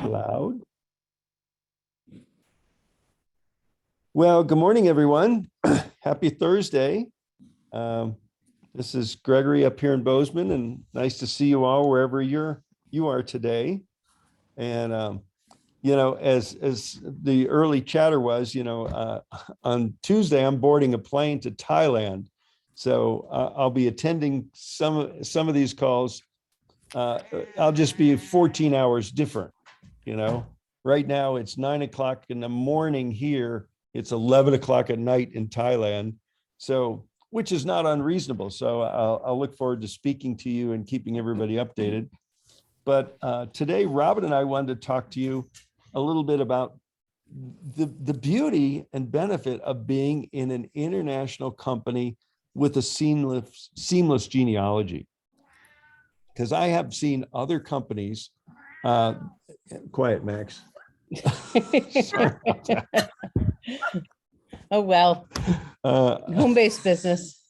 Loud. Well, good morning, everyone. Happy Thursday. This is Gregory up here in Bozeman, and nice to see you all wherever you are today. And as the early chatter was, on Tuesday I'm boarding a plane to Thailand, so I'll be attending some of these calls. I'll just be 14 hours different. Right now it's 9 o'clock in the morning here. It's 11 o'clock at night in Thailand. So, which is not unreasonable. So I'll look forward to speaking to you and keeping everybody updated. But today, Robin and I wanted to talk to you a little bit about the beauty and benefit of being in an international company with a seamless genealogy. Because I have seen other companies, quiet, Max. Oh, well, home-based business.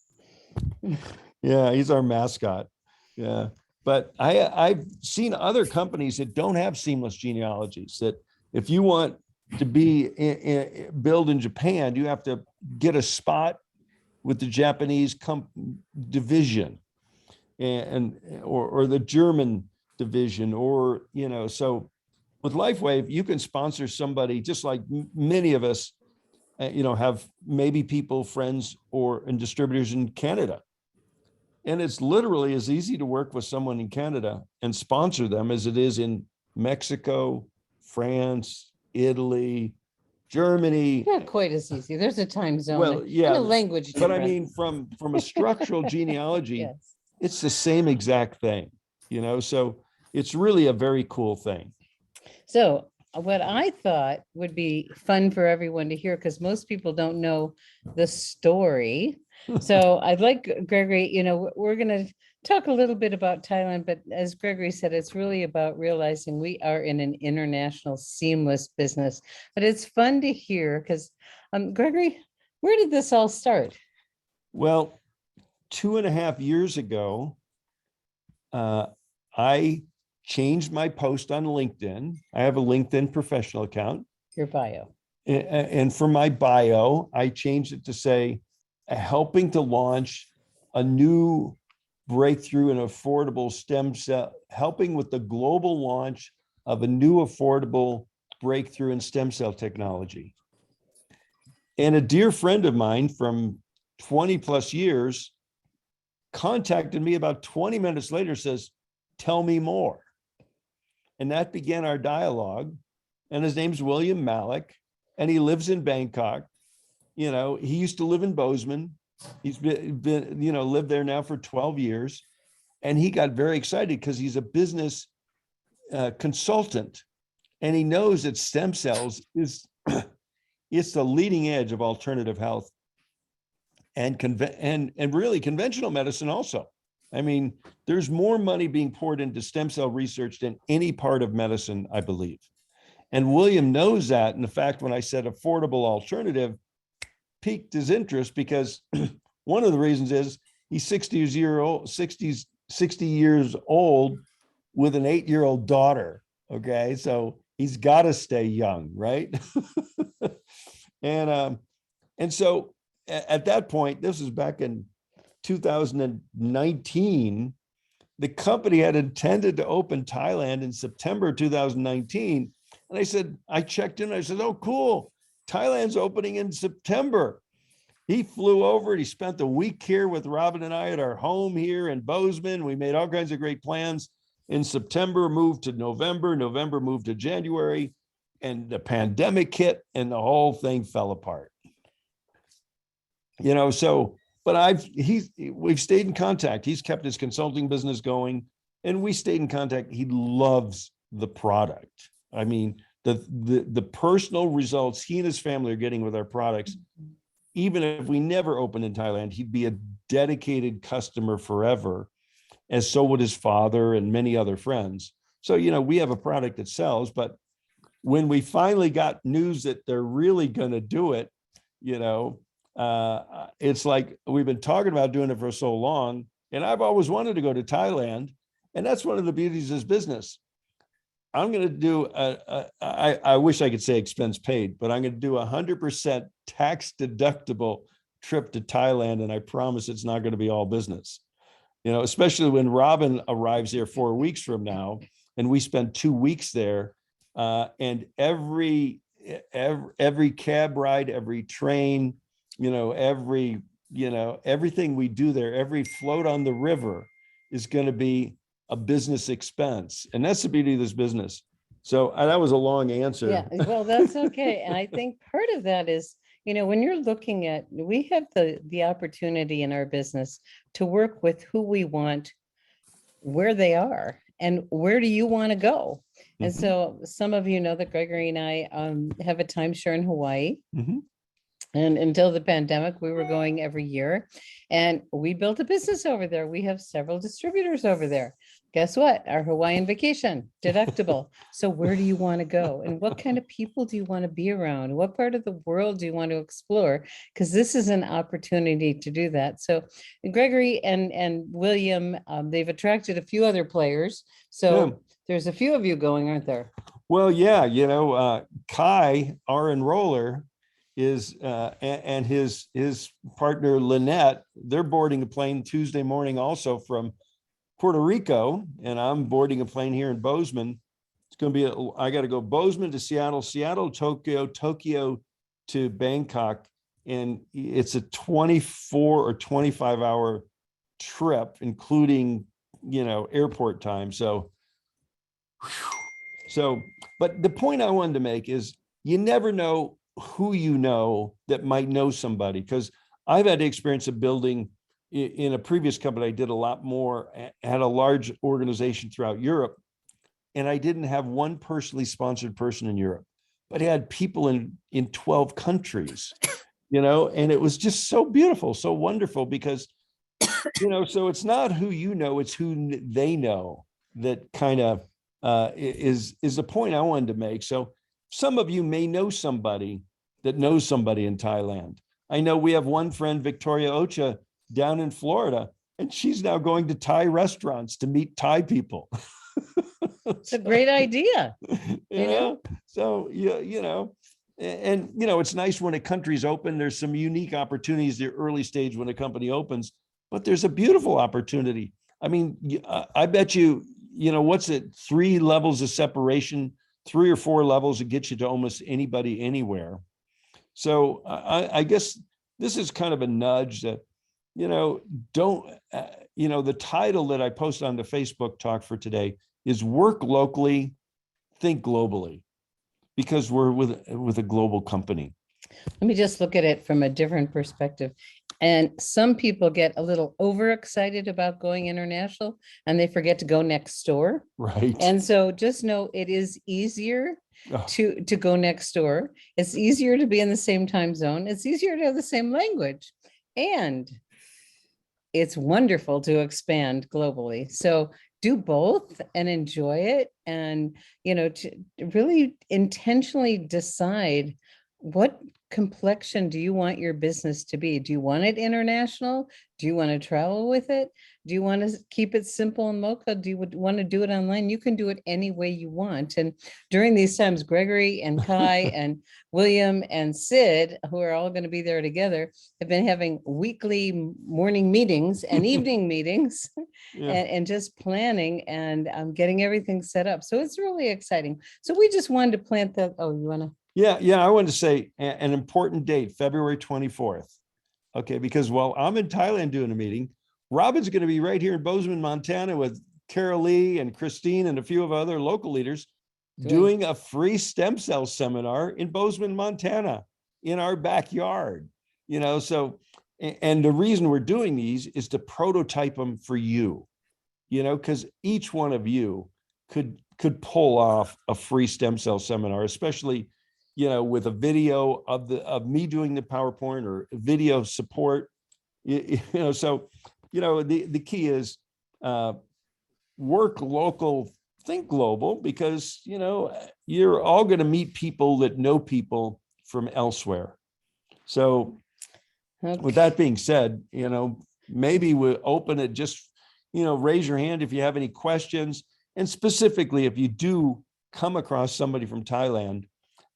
Yeah, he's our mascot. Yeah. But I've seen other companies that don't have seamless genealogies, that if you want to build in Japan, you have to get a spot with the Japanese division or the German division, or, so with LifeWave, you can sponsor somebody just like many of us, have maybe people, friends, and distributors in Canada. And it's literally as easy to work with someone in Canada and sponsor them as it is in Mexico, France, Italy, Germany. Not quite as easy. There's a time zone. Well, yeah, and a language but difference. I mean, from a structural genealogy, Yes. It's the same exact thing, so it's really a very cool thing. So what I thought would be fun for everyone to hear, because most people don't know the story. So I'd like Gregory, we're going to talk a little bit about Thailand, but as Gregory said, it's really about realizing we are in an international seamless business. But it's fun to hear because, Gregory, where did this all start? Well, 2.5 years ago, I changed my post on LinkedIn. I have a LinkedIn professional account. Your bio. And for my bio, I changed it to say, helping to launch a new breakthrough in affordable stem cell, helping with the global launch of a new affordable breakthrough in stem cell technology. And a dear friend of mine from 20 plus years contacted me about 20 minutes later, says, tell me more. And that began our dialogue. And his name's William Malik, and he lives in Bangkok. He used to live in Bozeman. He's been lived there now for 12 years. And he got very excited because he's a business consultant. And he knows that stem cells it's the leading edge of alternative health and really conventional medicine also. I mean, there's more money being poured into stem cell research than any part of medicine, I believe. And William knows that. And the fact, when I said affordable alternative, piqued his interest, because one of the reasons is he's 60 years old with an 8-year-old daughter. Okay. So he's got to stay young, right? And so at that point, this was back in 2019, the company had intended to open Thailand in September 2019. And I checked in, I said, oh, cool. Thailand's opening in September. He flew over, he spent a week here with Robin and I at our home here in Bozeman. We made all kinds of great plans. In September, moved to November moved to January, and the pandemic hit and the whole thing fell apart. But we've stayed in contact. He's kept his consulting business going, and we stayed in contact. He loves the product. I mean, the personal results he and his family are getting with our products. Even if we never opened in Thailand, he'd be a dedicated customer forever, as so would his father and many other friends. So, we have a product that sells, but when we finally got news that they're really going to do it, it's like we've been talking about doing it for so long, and I've always wanted to go to Thailand. And that's one of the beauties of this business. I'm going to do I wish I could say expense paid, but I'm going to do 100% tax deductible trip to Thailand. And I promise it's not going to be all business, especially when Robin arrives there 4 weeks from now and we spend 2 weeks there. And every cab ride, every train, everything we do there, every float on the river is going to be a business expense. And that's the beauty of this business. So that was a long answer. Yeah, well, that's okay. And I think part of that is, when you're looking at, we have the opportunity in our business to work with who we want, where they are, and where do you want to go? And Mhm. so some of you know that Gregory and I have a timeshare in Hawaii. Mhm. And until the pandemic, we were going every year, and we built a business over there. We have several distributors over there. Guess what? Our Hawaiian vacation deductible. So where do you want to go? And what kind of people do you want to be around? What part of the world do you want to explore? Because this is an opportunity to do that. So Gregory and William, they've attracted a few other players. So Yeah. there's a few of you going, aren't there? Well, yeah, Kai, our enroller, is and his partner Lynette, they're boarding a plane Tuesday morning also from Puerto Rico, and I'm boarding a plane here in Bozeman. It's going to be I got to go Bozeman to Seattle, Seattle, Tokyo, Tokyo to Bangkok, and it's a 24 or 25-hour trip, including airport time. So, but the point I wanted to make is you never know who that might know somebody, because I've had the experience of building in a previous company. I did a lot more, had a large organization throughout Europe, and I didn't have one personally sponsored person in Europe, but I had people in 12 countries, and it was just so beautiful, so wonderful, because so it's not who it's who they know that kind of is the point I wanted to make. So some of you may know somebody that knows somebody in Thailand. I know we have one friend, Victoria Ocha, down in Florida, and she's now going to Thai restaurants to meet Thai people. It's a great idea. So and it's nice when a country's open. There's some unique opportunities the early stage when a company opens, but there's a beautiful opportunity. I mean, I bet what's it, 3 levels of separation, 3 or 4 levels that get you to almost anybody anywhere. So I guess this is kind of a nudge that, don't, the title that I posted on the Facebook talk for today is Work Locally, Think Globally, because we're with a global company. Let me just look at it from a different perspective. And some people get a little overexcited about going international and they forget to go next door. Right. And so just know it is easier Oh. to go next door. It's easier to be in the same time zone. It's easier to have the same language. And it's wonderful to expand globally. So do both and enjoy it, and to really intentionally decide what complexion do you want your business to be. Do you want it international? Do you want to travel with it? Do you want to keep it simple and local? Do you want to do it online? You can do it any way you want. And during these times, Gregory and Kai and William and Sid, who are all going to be there together, have been having weekly morning meetings and evening meetings, Yeah. and just planning and getting everything set up. So it's really exciting. So we just wanted to plant that. Oh, you want to? Yeah. I wanted to say an important date, February 24th. Okay, because while I'm in Thailand doing a meeting, Robin's going to be right here in Bozeman, Montana, with Carol Lee and Christine and a few of other local leaders doing a free stem cell seminar in Bozeman, Montana, in our backyard. So, and the reason we're doing these is to prototype them for you, because each one of you could pull off a free stem cell seminar, especially with a video of me doing the PowerPoint or video support. So the key is work local, think global, because you're all going to meet people that know people from elsewhere. So with that being said, maybe we'll open it, just raise your hand if you have any questions, and specifically if you do come across somebody from Thailand.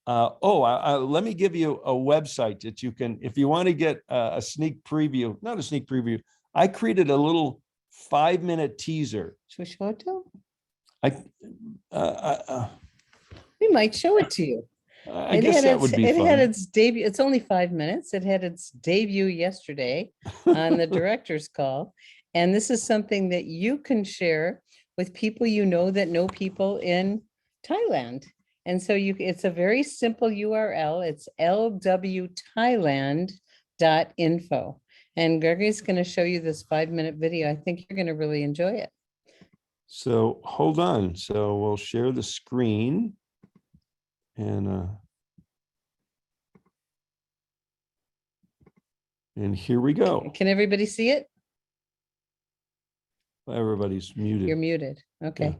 Let me give you a website that you can, if you want to get a sneak preview, not a sneak preview. I created a little 5-minute teaser. Should we show it to him? I We might show it to you. guess that would be It had fun. its debut. It's only 5 minutes. It had its debut yesterday on the director's call. And this is something that you can share with people you know that know people in Thailand. And so it's a very simple URL. It's lwthailand.info. And Gregory's going to show you this 5-minute video. I think you're going to really enjoy it. So hold on. So we'll share the screen. And here we go. Can everybody see it? Everybody's muted. You're muted. Okay. Yeah.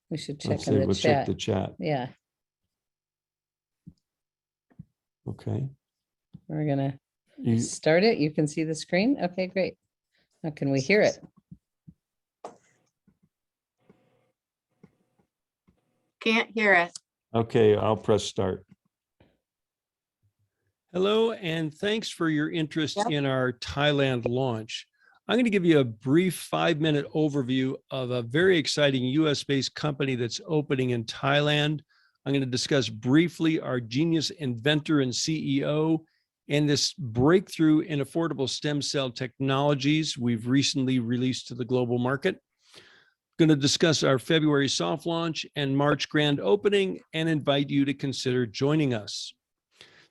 We should check Let's in see, the we'll check chat. the chat. Yeah, Okay. we're gonna You, start it. You can see the screen. Okay, great. Now can we hear it? Can't hear it. okay, I'll press start. Hello, and thanks for your interest in our Thailand launch. I'm going to give you a brief 5-minute overview of a very exciting US-based company that's opening in Thailand. I'm going to discuss briefly our genius inventor and CEO and this breakthrough in affordable stem cell technologies we've recently released to the global market. Going to discuss our February soft launch and March grand opening and invite you to consider joining us.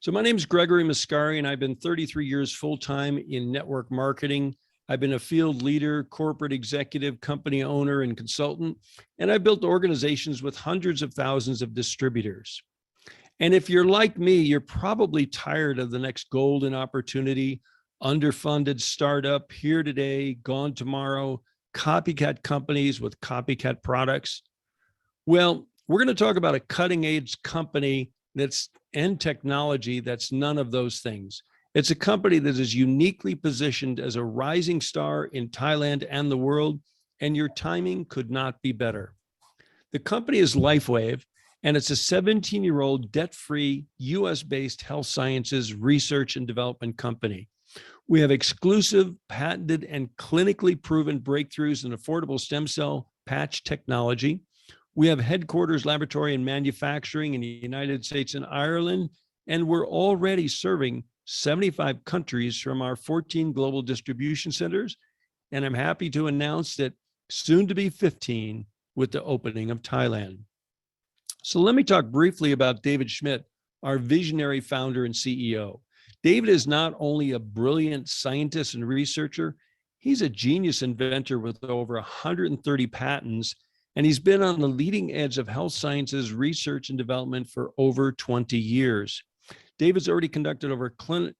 So my name is Gregory Mascari, and I've been 33 years full-time in network marketing. I've been a field leader, corporate executive, company owner, and consultant, and I've built organizations with hundreds of thousands of distributors. And if you're like me, you're probably tired of the next golden opportunity, underfunded startup, here today, gone tomorrow, copycat companies with copycat products. Well, we're going to talk about a cutting-edge company and technology that's none of those things. It's a company that is uniquely positioned as a rising star in Thailand and the world, and your timing could not be better. The company is LifeWave, and it's a 17-year-old debt-free US-based health sciences research and development company. We have exclusive, patented, and clinically proven breakthroughs in affordable stem cell patch technology. We have headquarters, laboratory, and manufacturing in the United States and Ireland, and we're already serving 75 countries from our 14 global distribution centers. And I'm happy to announce that soon to be 15 with the opening of Thailand. So let me talk briefly about David Schmidt, our visionary founder and CEO. David is not only a brilliant scientist and researcher, he's a genius inventor with over 130 patents, and he's been on the leading edge of health sciences research and development for over 20 years. David's already conducted over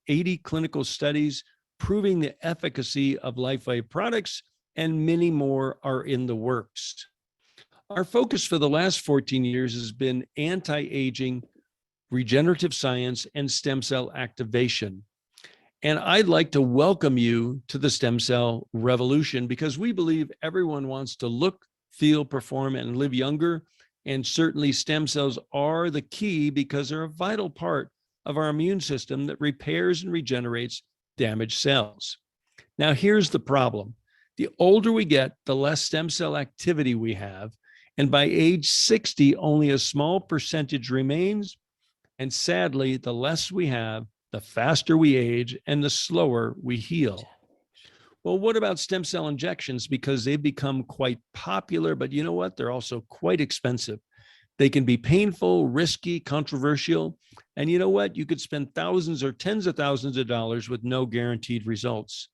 80 clinical studies proving the efficacy of LifeWave products, and many more are in the works. Our focus for the last 14 years has been anti-aging, regenerative science, and stem cell activation. And I'd like to welcome you to the stem cell revolution because we believe everyone wants to look, feel, perform, and live younger. And certainly stem cells are the key because they're a vital part of our immune system that repairs and regenerates damaged cells. Now, here's the problem. The older we get, the less stem cell activity we have. And by age 60, only a small percentage remains. And sadly, the less we have, the faster we age and the slower we heal. Well, what about stem cell injections? Because they've become quite popular, but you know what? They're also quite expensive. They can be painful, risky, controversial. And you know what? You could spend thousands or tens of thousands of dollars with no guaranteed results.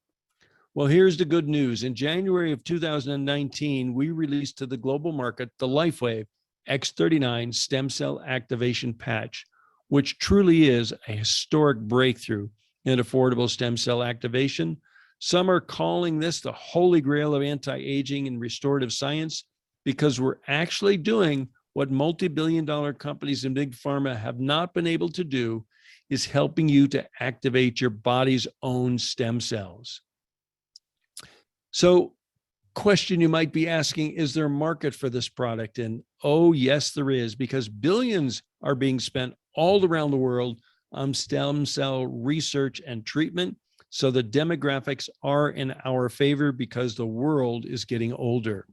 Well, here's the good news. In January of 2019, we released to the global market the LifeWave X39 stem cell activation patch, which truly is a historic breakthrough in affordable stem cell activation. Some are calling this the holy grail of anti-aging and restorative science because we're actually doing what multi-billion-dollar companies and big pharma have not been able to do, is helping you to activate your body's own stem cells. So question you might be asking, is there a market for this product? And oh, yes, there is, because billions are being spent all around the world on stem cell research and treatment. So the demographics are in our favor because the world is getting older.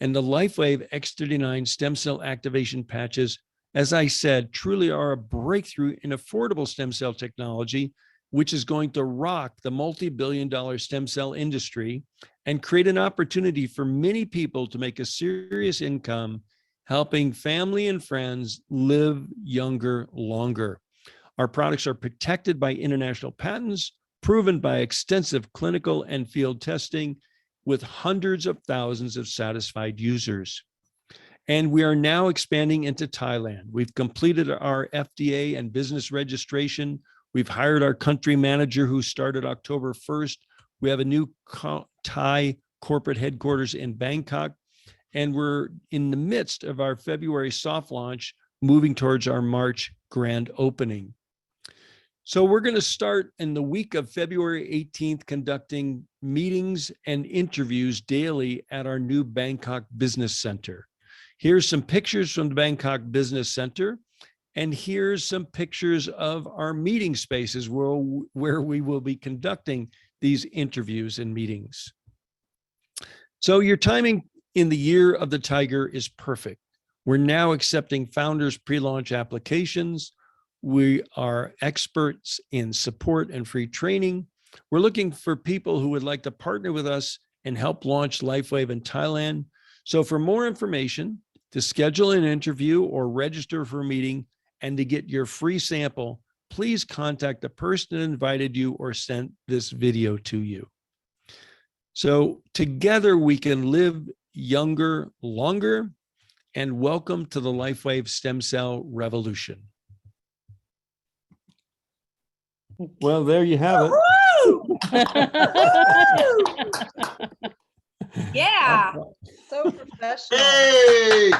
And the LifeWave X39 stem cell activation patches, as I said, truly are a breakthrough in affordable stem cell technology, which is going to rock the multi-billion-dollar stem cell industry and create an opportunity for many people to make a serious income, helping family and friends live younger, longer. Our products are protected by international patents, proven by extensive clinical and field testing, with hundreds of thousands of satisfied users. And we are now expanding into Thailand. We've completed our FDA and business registration. We've hired our country manager who started October 1st. We have a new Thai corporate headquarters in Bangkok. And we're in the midst of our February soft launch, moving towards our March grand opening. So we're going to start in the week of February 18th, conducting meetings and interviews daily at our new Bangkok Business Center. Here's some pictures from the Bangkok Business Center. And here's some pictures of our meeting spaces where we will be conducting these interviews and meetings. So your timing in the year of the Tiger is perfect. We're now accepting founders pre-launch applications. We are experts in support and free training. We're looking for people who would like to partner with us and help launch LifeWave in Thailand. So for more information, to schedule an interview or register for a meeting and to get your free sample, please contact the person that invited you or sent this video to you. So together we can live younger, longer, and welcome to the LifeWave stem cell revolution. Well, there you have it. Yeah. So professional. Hey!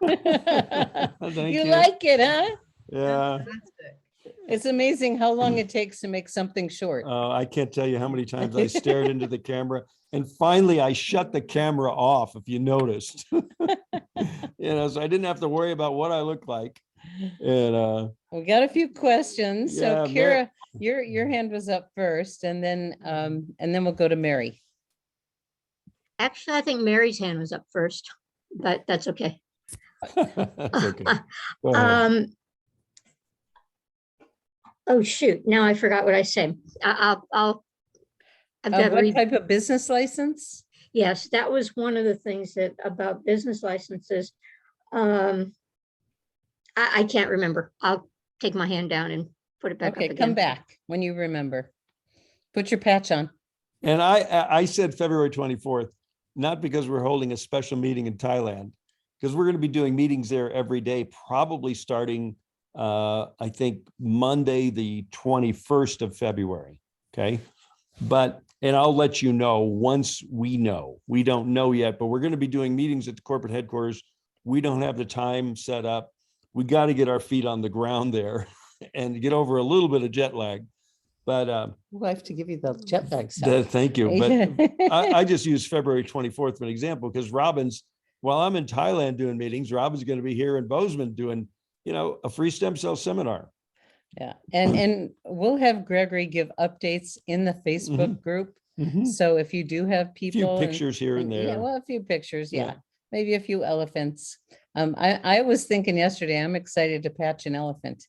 Thank You like it, huh? Yeah. Fantastic. It's amazing how long it takes to make something short. I can't tell you how many times I stared into the camera, and finally I shut the camera off, if you noticed. So I didn't have to worry about what I look like. And We got a few questions. So Yeah, Kira, your hand was up first, and then we'll go to Mary. Actually, I think Mary's hand was up first, but that's okay. that's okay. Go ahead. Oh, shoot. Now I forgot what I said. I've got to What read. type of business license? Yes, that was one of the things that about business licenses. I can't remember. I'll take my hand down and put it back up Okay, again. come back when you remember. Put your patch on. And I said February 24th, not because we're holding a special meeting in Thailand, because we're going to be doing meetings there every day, probably starting, I think, Monday, the 21st of February. Okay. And I'll let you know once we know. We don't know yet, but we're going to be doing meetings at the corporate headquarters. We don't have the time set up. We got to get our feet on the ground there and get over a little bit of jet lag. But We'll have to give you the jet lag stuff. thank you. But I just use February 24th for an example, because Robin's, while I'm in Thailand doing meetings, Robin's going to be here in Bozeman doing, a free stem cell seminar. Yeah, and we'll have Gregory give updates in the Facebook group. So if you do have A few people. pictures here and Yeah, there. well, a few pictures, Yeah. yeah. Maybe a few elephants. I was thinking yesterday, I'm excited to patch an elephant.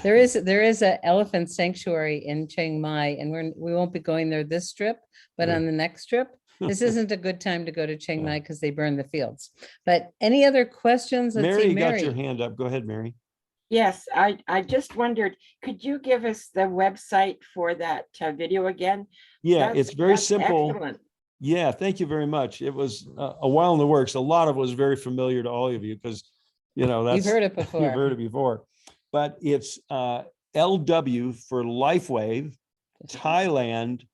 There is an elephant sanctuary in Chiang Mai, and we won't be going there this trip, but Yeah. on the next trip. This isn't a good time to go to Chiang Mai because they burn the fields. But any other questions? Let's Mary, see, you got your Mary. hand up. Go ahead, Mary. Yes, I just wondered, could you give us the website for that video again? Yeah, That's- it's very that's simple. excellent. Yeah, thank you very much. It was a while in the works. A lot of it was very familiar to all of you because, that's. You've heard it You've before. heard it before. But it's LW for LifeWave Thailand.info.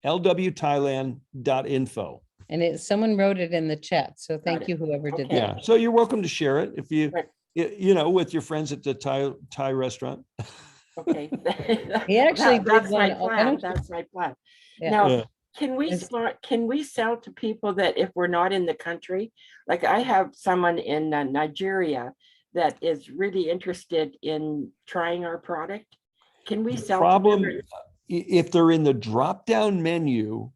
LWThailand.info. And someone wrote it in the chat. So thank it. you, whoever did Okay. that. Yeah, so you're welcome to share it if you, Right. with your friends at the Thai restaurant. Okay. He actually did That's my one. Why plan. don't you- That's my plan. Yeah. Now, Yeah. can we sell to people that if we're not in the country? Like I have someone in Nigeria that is really interested in trying our product. Can we The sell to problem, them? if they're in the drop-down menu,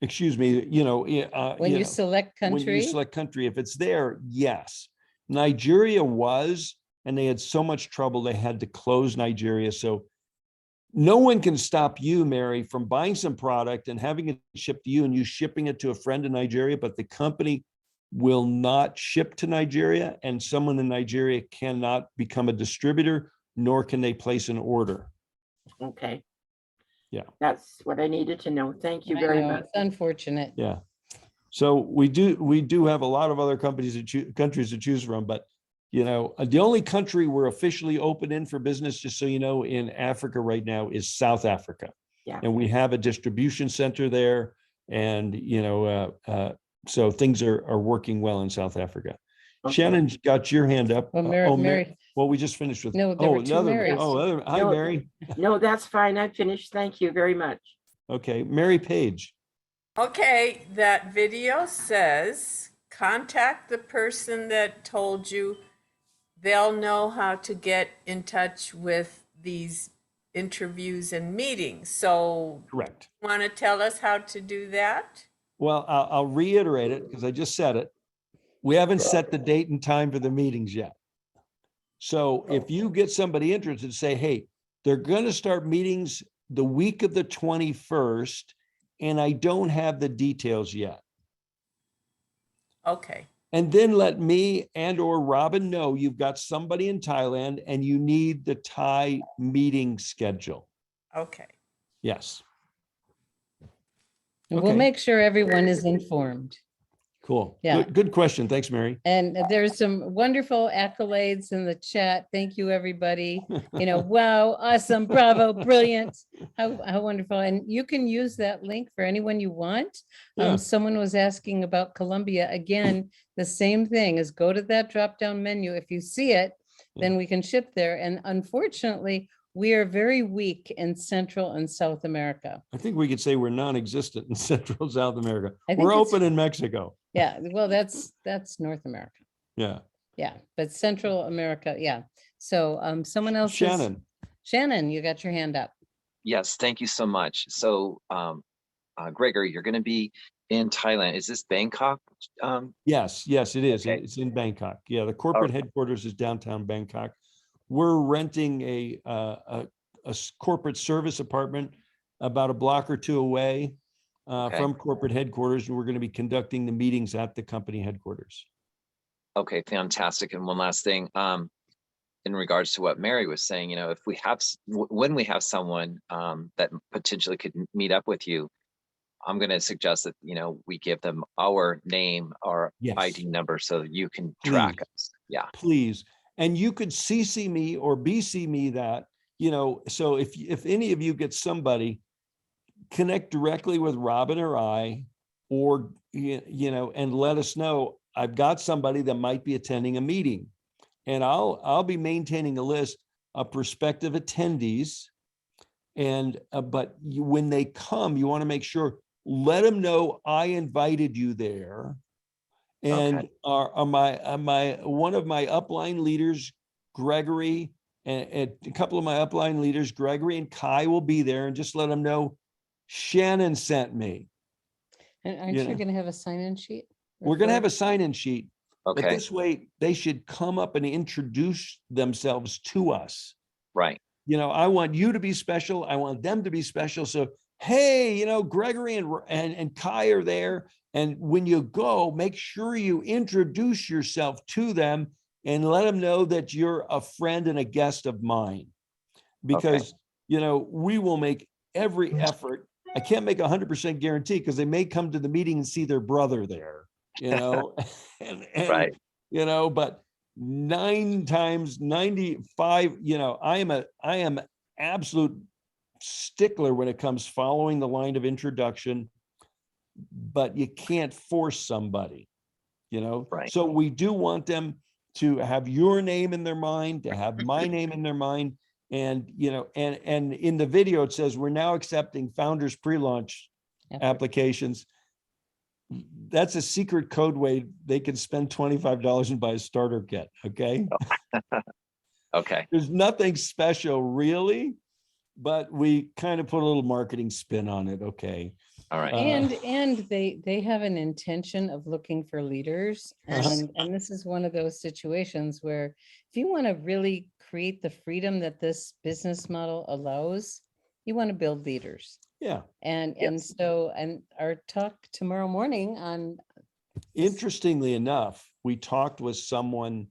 excuse me, When you select when you country, select country, if it's there, yes. Nigeria was, and they had so much trouble, they had to close Nigeria. So no one can stop you, Mary, from buying some product and having it shipped to you and you shipping it to a friend in Nigeria, but the company will not ship to Nigeria, and someone in Nigeria cannot become a distributor, nor can they place an order. Okay. Yeah. That's what I needed to know. Thank you I very know, much. it's unfortunate. Yeah. So we do have a lot of other countries to choose from, but the only country we're officially open in for business, just so you know, in Africa right now is South Africa. Yeah. And we have a distribution center there, and so things are working well in South Africa. Okay. Shannon's got your hand up. Well, Mary. Well, we just finished with. No, there were two Marys. Hi, No. Mary. No, that's fine. I finished. Thank you very much. Okay, Mary Page. Okay, that video says, contact the person that told you. They'll know how to get in touch with these interviews and meetings. So Correct. want to tell us how to do that? Well, I'll reiterate it because I just said it. We haven't set the date and time for the meetings yet. So if you get somebody interested, say, hey, they're going to start meetings the week of the 21st, and I don't have the details yet. Okay, And then let me and or Robin know you've got somebody in Thailand and you need the Thai meeting schedule. okay. Yes. We'll Okay. make sure everyone is informed. Cool. Yeah. Good question. Thanks, Mary. And there's some wonderful accolades in the chat. Thank you, everybody. Wow, awesome, bravo, brilliant. How wonderful. And you can use that link for anyone you want. Yeah. Someone was asking about Colombia. Again, the same thing is go to that drop-down menu. If you see it, then we can ship there. And unfortunately, we are very weak in Central and South America. I think we could say we're non-existent in Central and South America. I think We're it's- open in Mexico. Yeah, well, that's North America. Yeah. Yeah, but Central America, yeah. So someone else. Shannon, you got your hand up. Yes, thank you so much. So, Gregory, you're going to be in Thailand. Is this Bangkok? Yes, it is. Okay. It's in Bangkok. Yeah, the corporate headquarters is downtown Bangkok. We're renting a corporate service apartment about a block or two away from corporate headquarters, and we're going to be conducting the meetings at the company headquarters. Okay, fantastic. And one last thing, in regards to what Mary was saying, if we have, when we have someone that potentially could meet up with you, I'm going to suggest that, we give them our name, our ID number, so that you can track us. Yeah. Please. And you could CC me or BC me that, so if any of you get somebody, connect directly with Robin or I, or, and let us know, I've got somebody that might be attending a meeting, and I'll be maintaining a list of prospective attendees. And, but when they come, you want to make sure, let them know I invited you there. And one of my upline leaders, Gregory, and a couple of my upline leaders, Gregory and Kai, will be there, and just let them know Shannon sent me. And aren't you going to have a sign-in sheet? We're going to have a sign-in sheet. Okay. But this way, they should come up and introduce themselves to us. Right. I want you to be special. I want them to be special. So, hey, Gregory and Kai are there. And when you go, make sure you introduce yourself to them and let them know that you're a friend and a guest of mine. Because, we will make every effort. I can't make 100% guarantee because they may come to the meeting and see their brother there, and right. But 9 times 95, I am absolute stickler when it comes following the line of introduction, but you can't force somebody, Right. So we do want them to have your name in their mind, to have my name in their mind. And, and in the video, it says, we're now accepting founders pre-launch applications. That's a secret code way they can spend $25 and buy a starter kit, okay? Okay. There's nothing special really, but we kind of put a little marketing spin on it, okay? All right. And they have an intention of looking for leaders. Uh-huh. And this is one of those situations where if you want to really create the freedom that this business model allows, you want to build leaders. Yeah, And Yes. so, and our talk tomorrow morning on interestingly enough, we talked with someone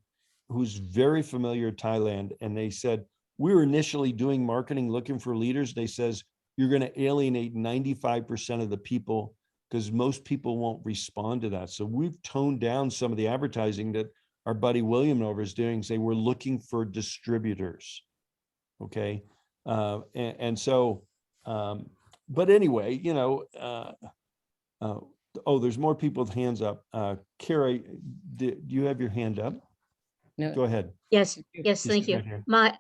who's very familiar with Thailand, and they said, we were initially doing marketing looking for leaders. They says, you're going to alienate 95% of the people because most people won't respond to that. So we've toned down some of the advertising that our buddy William over is doing, say we're looking for distributors. Okay. But anyway, oh, there's more people with hands up. Carrie, do you have your hand up? no, Go ahead. Yes, You- yes, you thank sit you. right here. My,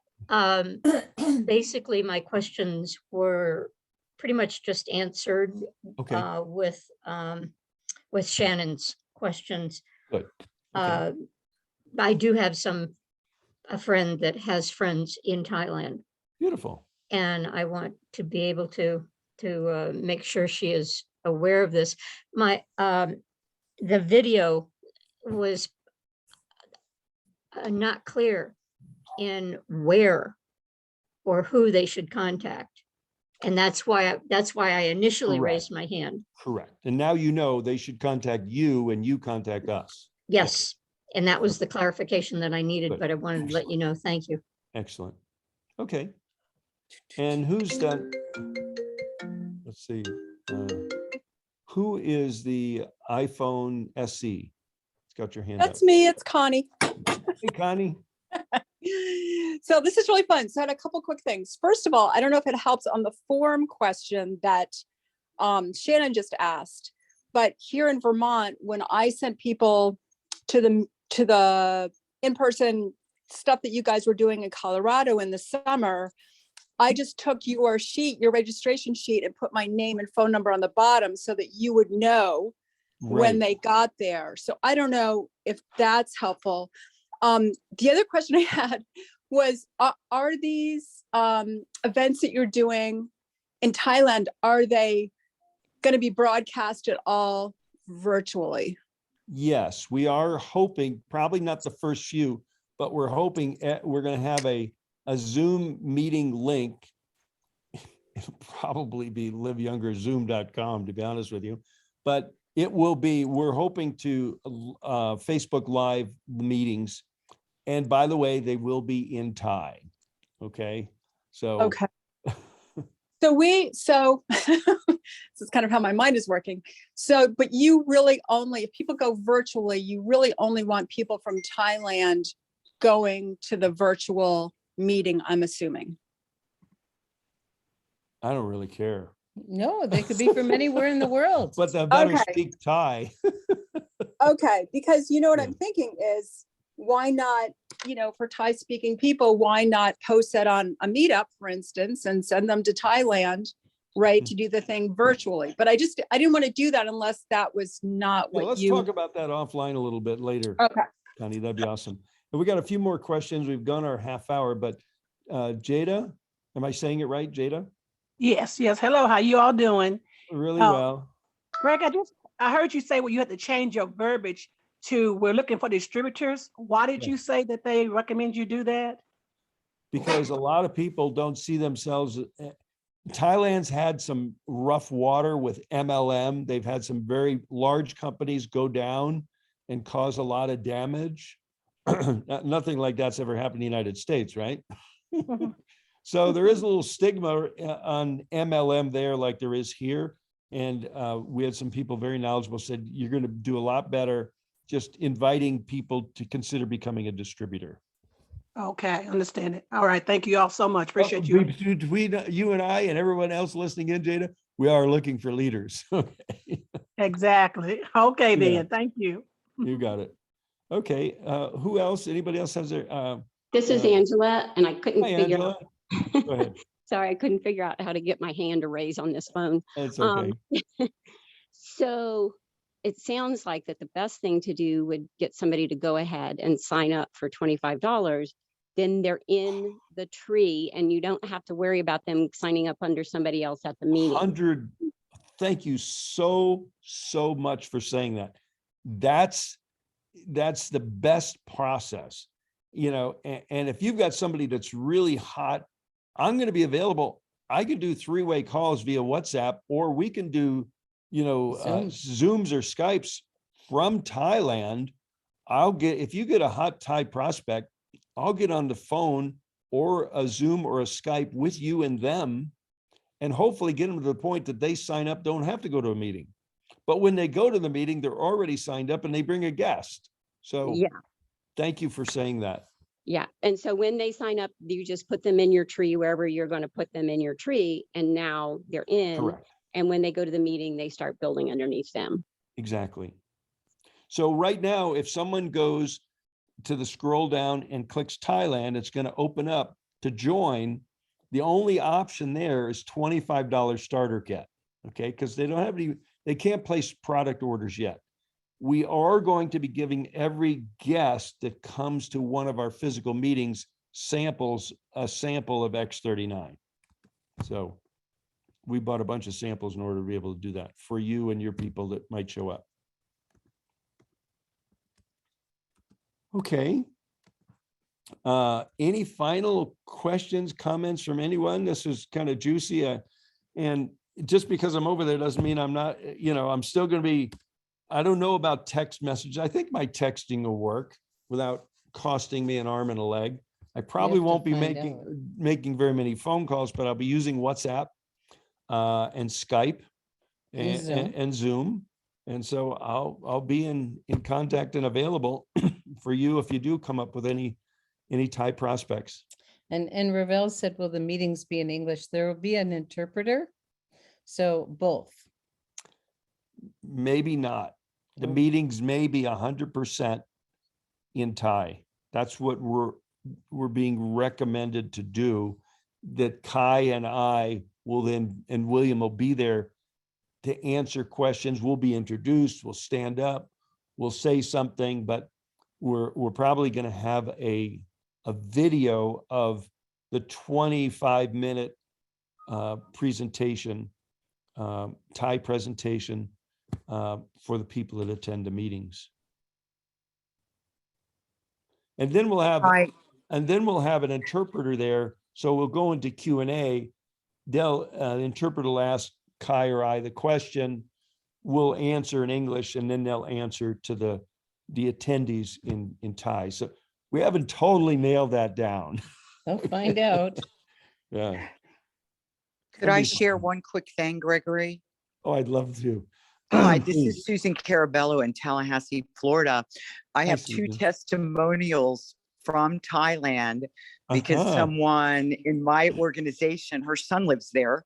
basically, my questions were pretty much just answered Okay, with Shannon's questions. good. Uh, I do have a friend that has friends in Thailand, Beautiful. and I want to be able to make sure she is aware of this. The video was not clear in where or who they should contact. And that's why I initially Correct. raised my hand. Correct. And now you know they should contact you and you contact us. Yes. And that was the clarification that I needed, Good. but I wanted to let you know. Thank you. Excellent. Okay. And who's done? Let's see. Who is the iPhone SE? It's got your hand up. That's me, it's Connie. Hey, Connie. So this is really fun. So I had a couple quick things. First of all, I don't know if it helps on the form question that Shannon just asked, but here in Vermont, when I sent people to the in-person stuff that you guys were doing in Colorado in the summer, I just took your sheet, your registration sheet, and put my name and phone number on the bottom so that you would know when they got there. So I don't know if that's helpful. The other question I had was, are these events that you're doing in Thailand, are they going to be broadcast at all virtually? Yes, we are hoping, probably not the first few, but we're hoping we're going to have a Zoom meeting link. It'll probably be liveyungerzoom.com, to be honest with you, but it will be, we're hoping to Facebook Live meetings. And by the way, they will be in Thai. Okay. So. Okay. So this is kind of how my mind is working. So, but you really only, if people go virtually, you really only want people from Thailand going to the virtual meeting, I'm assuming. I don't really care. No, they could be from anywhere in the world. But they better Okay. speak Thai. Okay, because you know what Yeah. I'm thinking is, why not, for Thai speaking people, why not post that on a meetup, for instance, and send them to Thailand, right, to do the thing virtually? But I didn't want to do that unless that was not Well, what let's you. talk about that offline a little bit later. Okay. Connie, that'd be awesome. And we got a few more questions. We've gone our half hour, but Jada, am I saying it right, Jada? Yes, yes. Hello, how you all doing? Really Oh. well. Greg, I heard you say, well, you had to change your verbiage to we're looking for distributors. Why did Yeah. you say that they recommend you do that? Because a lot of people don't see themselves. Thailand's had some rough water with MLM. They've had some very large companies go down and cause a lot of damage. Nothing like that's ever happened in the United States, right? So there is a little stigma on MLM there like there is here. And we had some people very knowledgeable said, you're going to do a lot better just inviting people to consider becoming a distributor. Okay, I understand it. All right, thank you all so much. Appreciate you. Between you and I and everyone else listening in, Jada, we are looking for leaders. Okay, Exactly. Okay, Yeah. then. Thank you. you got it. Okay, who else? Anybody else has their? This is Uh, Angela, and I couldn't Hi, figure Angela. out. Go ahead. Sorry, I couldn't figure out how to get my hand to raise on this phone. It's okay. So it sounds like that the best thing to do would get somebody to go ahead and sign up for $25. Then they're in the tree and you don't have to worry about them signing up under somebody else at the meeting. 100. Thank you so much for saying that. That's the best process, you know, and if you've got somebody that's really hot, I'm going to be available. I can do 3-way calls via WhatsApp, or we can do, you know, Zooms or Skypes from Thailand. If you get a hot Thai prospect, I'll get on the phone or a Zoom or a Skype with you and them, and hopefully get them to the point that they sign up, don't have to go to a meeting. But when they go to the meeting, they're already signed up and they bring a guest. So Yeah. Thank you for saying that. Yeah. And so when they sign up, you just put them in your tree, wherever you're going to put them in your tree. And now they're in. Correct. And when they go to the meeting, they start building underneath them. Exactly. So right now, if someone goes to the scroll down and clicks Thailand, it's going to open up to join. The only option there is $25 starter kit. Okay. Because they don't have any, they can't place product orders yet. We are going to be giving every guest that comes to one of our physical meetings a sample of X39. So we bought a bunch of samples in order to be able to do that for you and your people that might show up. Okay. Any final questions, comments from anyone? This is kind of juicy. And just because I'm over there doesn't mean I'm not, you know, I'm still going to be, I don't know about text messages. I think my texting will work without costing me an arm and a leg. I probably won't be making very many phone calls, but I'll be using WhatsApp and Skype and Zoom. And so I'll be in contact and available for you if you do come up with any Thai prospects. And Ravel said, will the meetings be in English? There will be an interpreter. So both. Maybe not. The meetings may be 100% in Thai. That's what we're being recommended to do. That Kai and I will then, and William will be there to answer questions. We'll be introduced, we'll stand up, we'll say something, but we're probably going to have a video of the 25-minute presentation, Thai presentation for the people that attend the meetings. And then we'll have an interpreter there. So we'll go into Q&A. The interpreter will ask Kai or I the question, we'll answer in English, and then they'll answer to the attendees in Thai. So we haven't totally nailed that down. I'll find out. Yeah. Could I share one quick thing, Gregory? Oh, I'd love to. Hi, this is Susan Carabello in Tallahassee, Florida. I have two Susan. testimonials from Thailand because someone in my organization, her son lives there,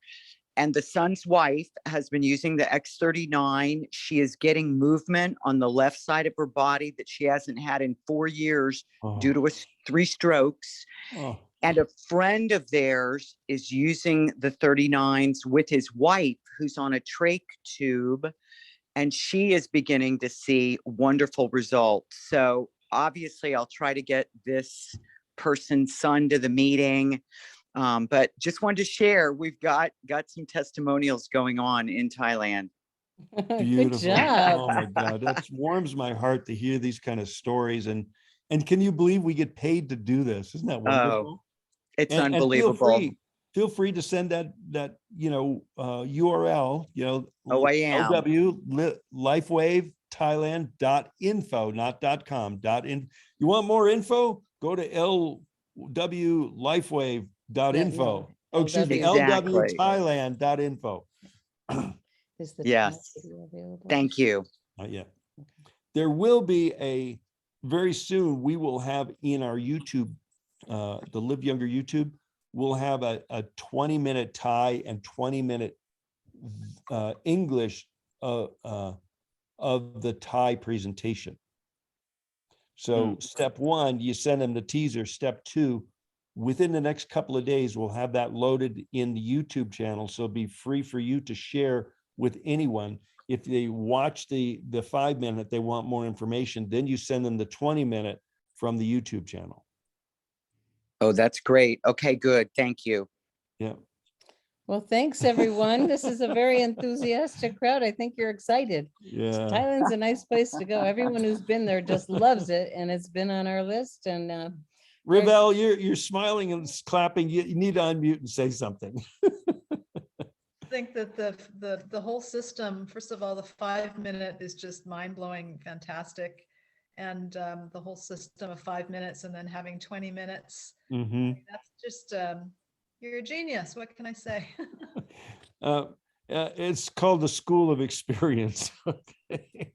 and the son's wife has been using the X39. She is getting movement on the left side of her body that she hasn't had in 4 years due to 3 strokes. And a friend of theirs is using the 39s with his wife, who's on a trach tube, and she is beginning to see wonderful results. So obviously I'll try to get this person's son to the meeting. But just wanted to share, we've got some testimonials going on in Thailand. Beautiful. Good job. Oh my God, that warms my heart to hear these kind of stories. And can you believe we get paid to do this? Isn't that wonderful? It's And unbelievable. feel free to send that URL, I am. lifewavethailand.info, not .com, .in. You want more info? Go to lwlifewave.info. Oh, excuse me, Exactly. lwthailand.info. Is the Yes. video available? Thank you. Not yet. There will be very soon, we will have in our YouTube, the Live Younger YouTube, we'll have a 20-minute Thai and 20-minute English of the Thai presentation. So step 1, you send them the teaser. Step 2, within the next couple of days, we'll have that loaded in the YouTube channel. So it'll be free for you to share with anyone. If they watch the 5-minute, they want more information, then you send them the 20-minute from the YouTube channel. Oh, that's great. Okay, good. Thank you. Yeah. Well, thanks, everyone. This is a very enthusiastic crowd. I think you're excited. Yeah. Thailand's a nice place to go. Everyone who's been there just loves it, and it's been on our list. And Ravel, you're smiling and clapping. You need to unmute and say something. I think that the whole system, first of all, the 5-minute is just mind-blowing, fantastic. And the whole system of 5 minutes and then having 20 minutes, that's just, you're a genius. What can I say? It's called the School of Experience. Okay.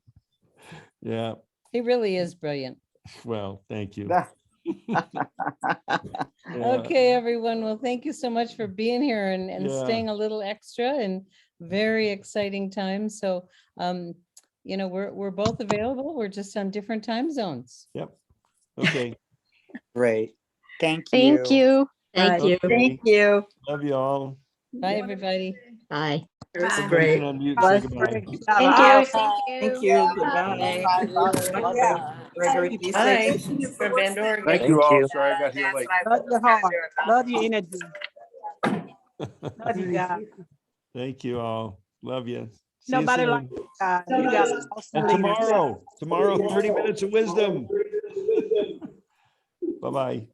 Yeah. he really is brilliant. Well, thank you. Yeah. Okay, everyone. Well, thank you so much for being here and Yeah. staying a little extra, and very exciting time. So, you know, we're both available. We're just on different time zones. Yep. Okay. Great. Thank you. Thank you. Thank you. Okay. Thank you. Love you all. Bye, everybody. Bye. It was Bye. great. Unmute and say goodbye. Thank you. Goodbye. Gregory, be Bye. safe. From Bend, Oregon. Thank you all. Sorry I got here late. Love your heart. Love your energy. Love you guys. Thank you all. Love you. See you Nobody soon. like you guys. You guys are awesome And leaders. tomorrow, 30 minutes of wisdom. Bye-bye.